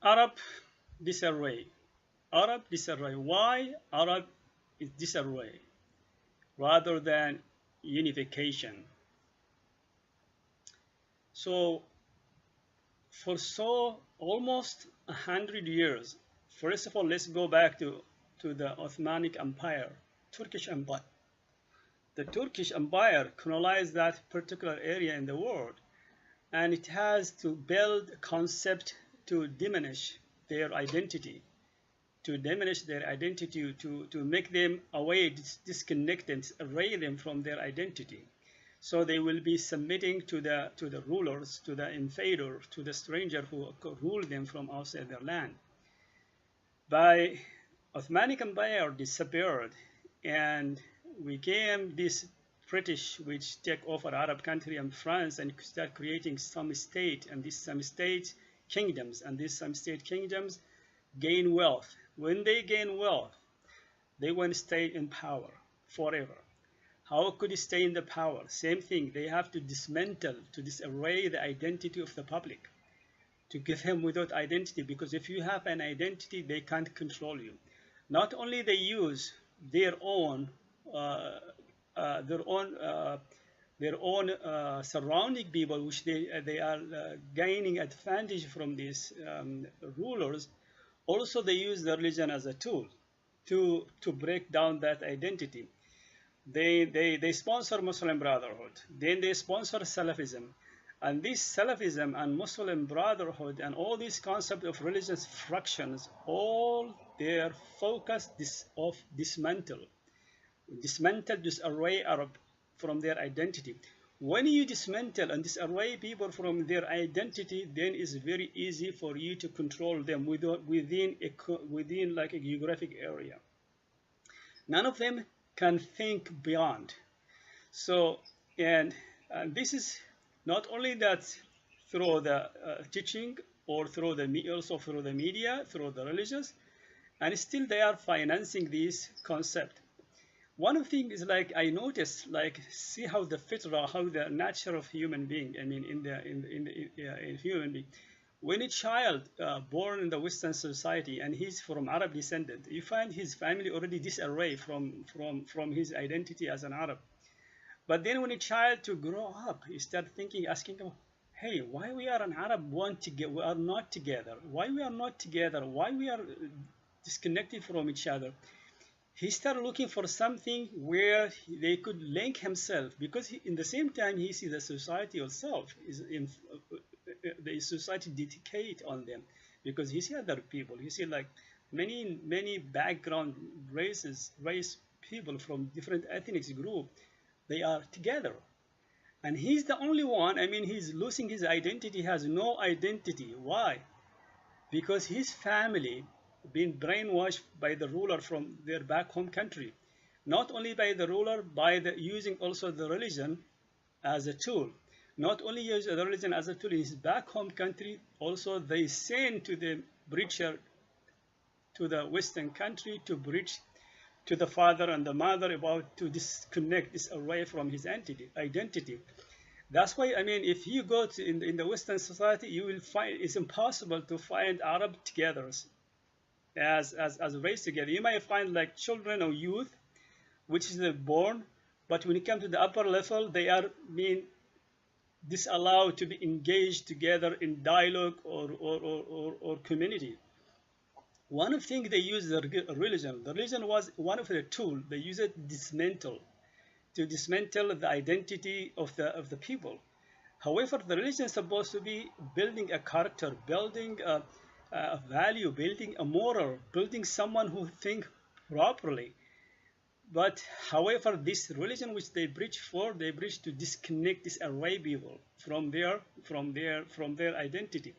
Arab disarray. Arab disarray. Why Arab is disarray rather than unification? So for almost 100 years, first of all, let's go back to the Ottoman Empire, Turkish Empire. The Turkish Empire colonized that particular area in the world, and it has to build a concept to diminish their identity, to make them away, disconnected, array them from their identity. So they will be submitting to the rulers, to the invader, to the stranger who rule them from outside their land. By Ottoman Empire disappeared, and we came this British, which take over Arab country and France and start creating some state, and these some state kingdoms, and these some state kingdoms gain wealth. When they gain wealth, they want to stay in power forever. How could he stay in the power? Same thing, they have to dismantle, to disarray the identity of the public, to give him without identity, because if you have an identity, they can't control you. Not only they use their own surrounding people, which they are gaining advantage from these rulers. Also, they use the religion as a tool to break down that identity. They sponsor Muslim Brotherhood. Then they sponsor Salafism. And this Salafism and Muslim Brotherhood and all these concepts of religious fractions, all their focus of dismantle, disarray Arab from their identity. When you dismantle and disarray people from their identity, then it's very easy for you to control them within like a geographic area. None of them can think beyond. So, and this is not only that through the teaching, or through also through the media, through the religious, and still they are financing this concept. One of the things is, like, I noticed, like, see how the fitra, how the nature of human being, I mean, in human being, when a child born in the Western society and he's from Arab descendant, you find his family already disarray from his identity as an Arab. But then when a child to grow up, you start thinking, asking him, hey, why we are an Arab we are not together? Why we are not together? Why we are disconnected from each other? He started looking for something where they could link himself, because in the same time he sees the society itself the society dedicate on them, because he see other people, he see like many background race people from different ethnic group, they are together, and he's the only one. I mean, he's losing his identity, has no identity. Why? Because his family been brainwashed by the ruler from their back home country. Not only by the ruler, by using also the religion as a tool. Not only use the religion as a tool in his back home country, also they send to the breacher to the Western country to preach to the father and the mother about to disconnect this away from his identity. That's why, I mean, if you go to in the Western society, you will find it's impossible to find Arab together as a race together. You might find like children or youth, which is born, but when it comes to the upper level, they are being disallowed to be engaged together in dialogue or community. One of the things they use the religion. The religion was one of the tools they use it to dismantle the identity of the people. However, the religion is supposed to be building a character, building a value, building a moral, building someone who think properly. But however, this religion which they preach to disconnect this array people from their identity.